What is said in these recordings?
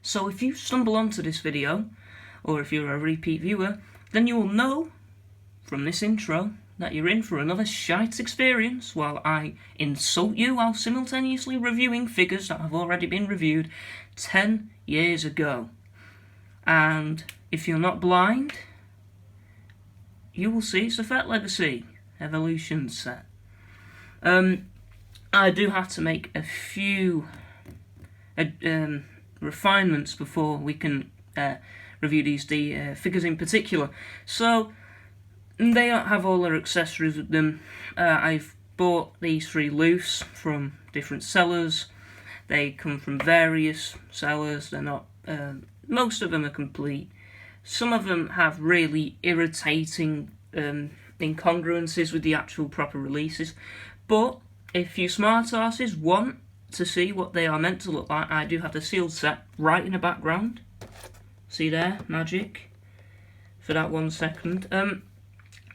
So if you stumble onto this video, or if you're a repeat viewer, then you will know from this intro that you're in for another shite experience while I insult you while simultaneously reviewing figures that have already been reviewed 10 years ago. And if you're not blind, you will see it's a Fett Legacy Evolution set. I do have to make a few refinements before we can review these figures in particular. So they don't have all their accessories with them. I've bought these 3 loose from different sellers. They come from various sellers. They're not. Most of them are complete. Some of them have really irritating incongruences with the actual proper releases. But if you smart asses want to see what they are meant to look like, I do have the sealed set right in the background. See there, magic. For that 1 second.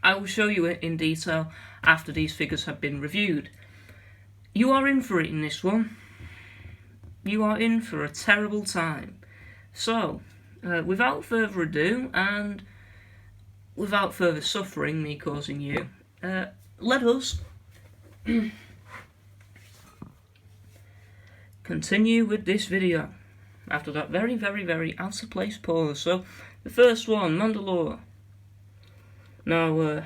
I will show you it in detail after these figures have been reviewed. You are in for it in this one. You are in for a terrible time. So, without further ado, and without further suffering me causing you, let us continue with this video after that very, very, very out of place pause. So, the first one, Mandalore. Now,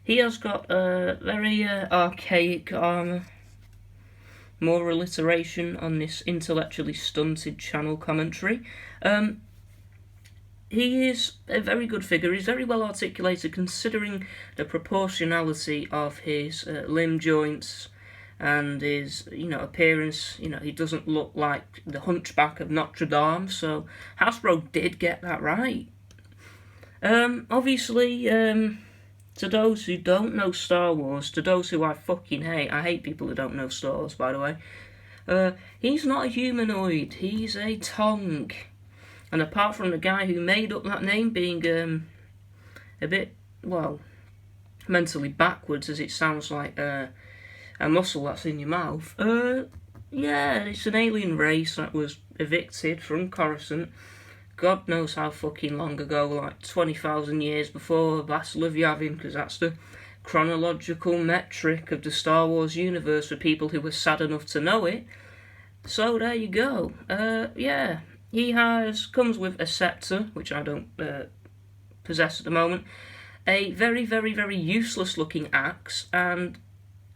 he has got a very archaic armour, more alliteration on this intellectually stunted channel commentary. He is a very good figure. He's very well articulated considering the proportionality of his limb joints and his, appearance. He doesn't look like the Hunchback of Notre Dame, so Hasbro did get that right. Obviously, to those who don't know Star Wars, to those who I fucking hate, I hate people who don't know Star Wars, by the way, he's not a humanoid, he's a Tong. And apart from the guy who made up that name being a bit, well, mentally backwards, as it sounds like a muscle that's in your mouth, yeah, it's an alien race that was evicted from Coruscant. God knows how fucking long ago, like 20,000 years before Vassal of Yavin, because that's the chronological metric of the Star Wars universe for people who were sad enough to know it. So there you go. Yeah, he comes with a scepter, which I don't possess at the moment, a very, very, very useless looking axe, and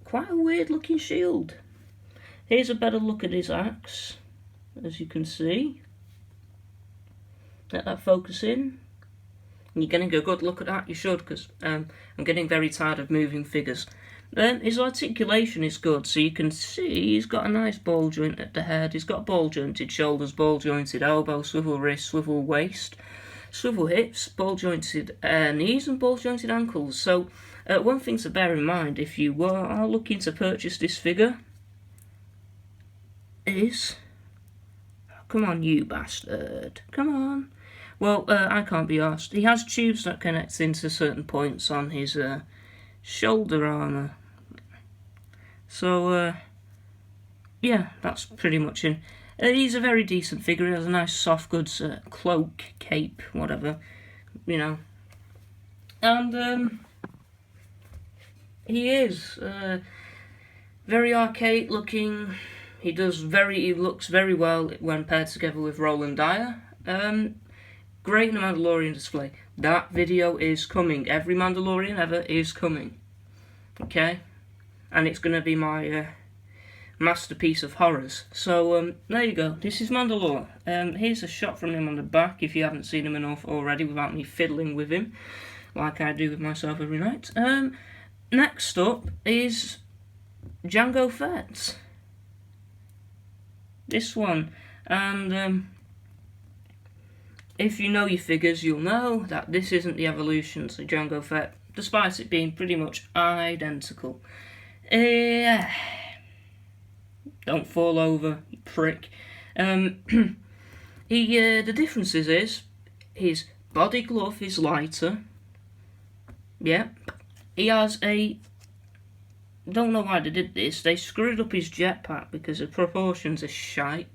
quite a weird looking shield. Here's a better look at his axe, as you can see. Let that focus in. You're getting a good look at that, you should, because I'm getting very tired of moving figures. His articulation is good, so you can see he's got a nice ball joint at the head, he's got ball jointed shoulders, ball jointed elbow, swivel wrist, swivel waist, swivel hips, ball jointed knees and ball jointed ankles. So one thing to bear in mind if you are looking to purchase this figure is... Come on, you bastard. Come on. Well, I can't be arsed. He has tubes that connect into certain points on his shoulder armour. So, yeah, that's pretty much it. He's a very decent figure. He has a nice soft goods cloak, cape, whatever, And he is very archaic looking. He looks very well when paired together with Roland Dyer. Great in the Mandalorian display. That video is coming. Every Mandalorian ever is coming. Okay? And it's going to be my masterpiece of horrors. So, there you go. This is Mandalore. Here's a shot from him on the back, if you haven't seen him enough already, without me fiddling with him, like I do with myself every night. Next up is Jango Fett. This one. And, if you know your figures, you'll know that this isn't the evolutions of Jango Fett, despite it being pretty much identical. Don't fall over, you prick. The differences is his body glove is lighter. Yeah, he has a... Don't know why they did this. They screwed up his jetpack because the proportions are shite.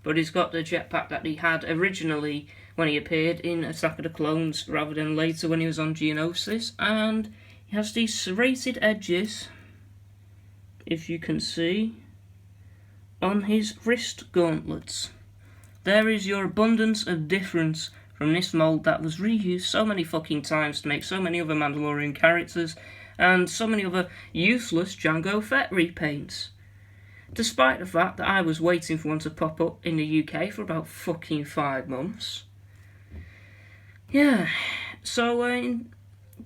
but he's got the jetpack that he had originally when he appeared in Attack of the Clones, rather than later when he was on Geonosis. And he has these serrated edges, if you can see, on his wrist gauntlets. There is your abundance of difference from this mould that was reused so many fucking times to make so many other Mandalorian characters and so many other useless Jango Fett repaints. Despite the fact that I was waiting for one to pop up in the UK for about fucking 5 months. Yeah, so in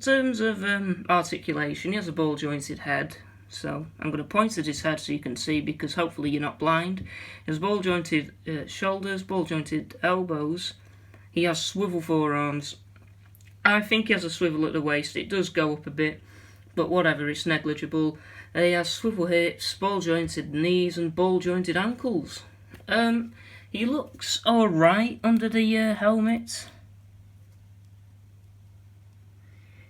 terms of articulation, he has a ball jointed head. So I'm going to point at his head so you can see, because hopefully you're not blind. He has ball jointed shoulders, ball jointed elbows. He has swivel forearms. I think he has a swivel at the waist. It does go up a bit, but whatever, it's negligible. He has swivel hips, ball jointed knees, and ball jointed ankles. He looks alright under the helmet.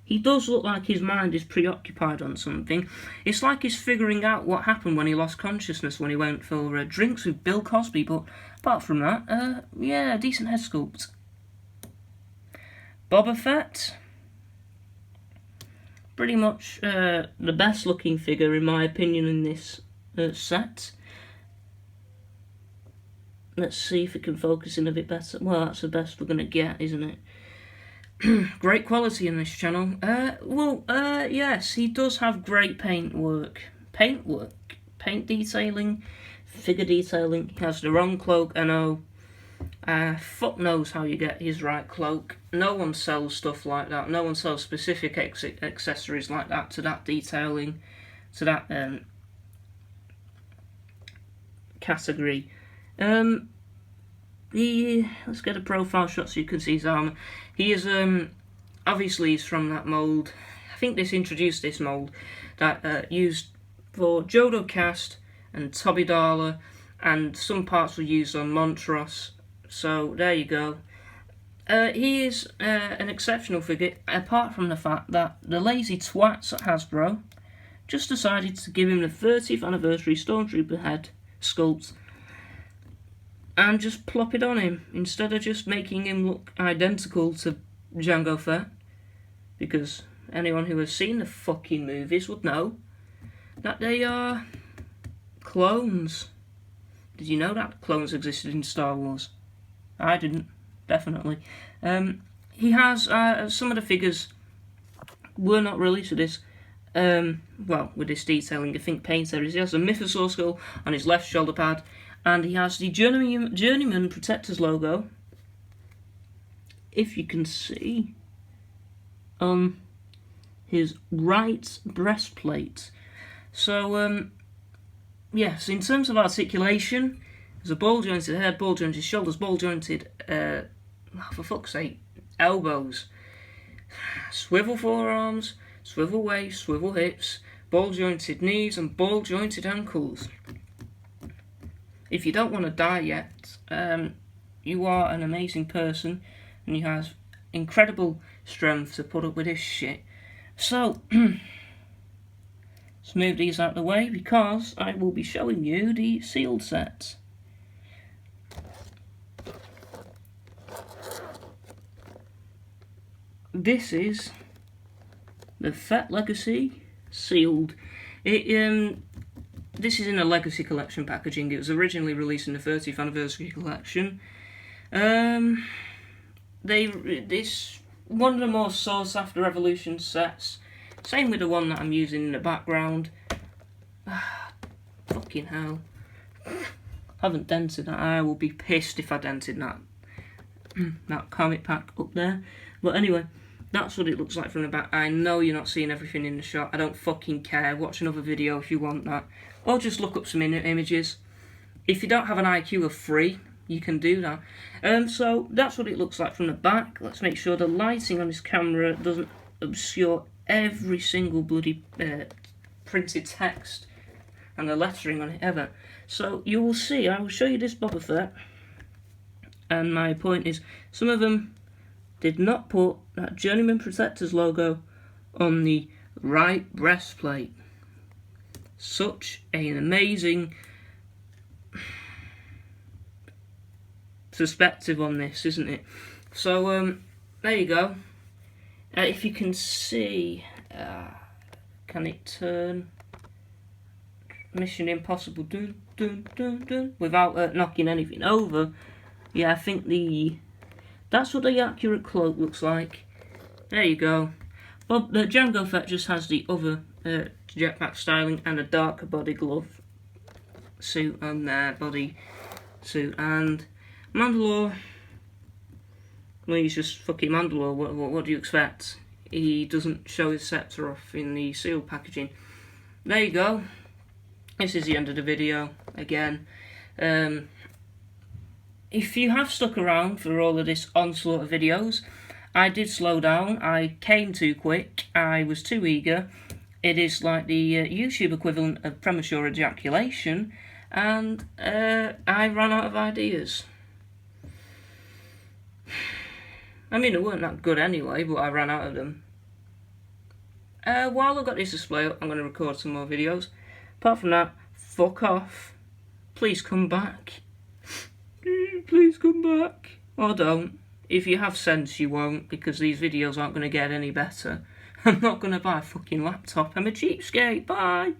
He does look like his mind is preoccupied on something. It's like he's figuring out what happened when he lost consciousness when he went for drinks with Bill Cosby, but apart from that, yeah, decent head sculpt. Boba Fett. Pretty much the best looking figure in my opinion in this set. Let's see if it can focus in a bit better. Well, that's the best we're going to get, isn't it? Great quality in this channel. Yes, he does have great paint detailing, figure detailing. He has the wrong cloak, I know. Fuck knows how you get his right cloak. No one sells stuff like that. No one sells specific accessories like that to that detailing, to that category. Let's get a profile shot so you can see his armour. He is, obviously he's from that mould. I think this introduced this mould that used for Jodo Cast and Toby Darla, and some parts were used on Montrose. So there you go. He is an exceptional figure, apart from the fact that the lazy twats at Hasbro just decided to give him the 30th anniversary Stormtrooper head sculpt and just plop it on him, instead of just making him look identical to Jango Fett. Because anyone who has seen the fucking movies would know that they are clones. Did you know that clones existed in Star Wars? I didn't, definitely. He has, some of the figures were not released with this, well, with this detailing, I think paint areas. He has a Mythosaur skull on his left shoulder pad, and he has the Journeyman Protectors logo, if you can see, on his right breastplate. So, yes, in terms of articulation, there's a ball jointed head, ball jointed shoulders, ball jointed, for fuck's sake, elbows, swivel forearms, swivel waist, swivel hips, ball jointed knees, and ball jointed ankles. If you don't want to die yet, you are an amazing person, and you have incredible strength to put up with this shit. So, let's move these out of the way, because I will be showing you the sealed set. This is the Fett Legacy sealed. This is in a Legacy Collection packaging. It was originally released in the 30th Anniversary Collection. This one of the more sought after Evolution sets. Same with the one that I'm using in the background. Fucking hell. Haven't dented that. I will be pissed if I dented that comic pack up there. But anyway, that's what it looks like from the back. I know you're not seeing everything in the shot. I don't fucking care. Watch another video if you want that. Or just look up some images. If you don't have an IQ of 3, you can do that. So that's what it looks like from the back. Let's make sure the lighting on this camera doesn't obscure every single bloody printed text and the lettering on it ever. So you will see, I will show you this Boba Fett. And my point is, some of them did not put that Journeyman Protectors logo on the right breastplate. Such an amazing perspective on this, isn't it? So, there you go. If you can see, can it turn? Mission Impossible, dun, dun, dun, dun, without knocking anything over. Yeah, I think that's what the accurate cloak looks like. There you go. But the Jango Fett just has the other jetpack styling and a darker body glove suit on there, body suit. And Mandalore, well, he's just fucking Mandalore. What do you expect? He doesn't show his scepter off in the sealed packaging. There you go. This is the end of the video again. If you have stuck around for all of this onslaught of videos, I did slow down. I came too quick. I was too eager. It is like the YouTube equivalent of premature ejaculation, and I ran out of ideas. I mean, it weren't that good anyway, but I ran out of them. While I've got this display up, I'm going to record some more videos. Apart from that, fuck off. Please come back. Please come back. Or don't. If you have sense, you won't, because these videos aren't going to get any better. I'm not going to buy a fucking laptop. I'm a cheapskate. Bye.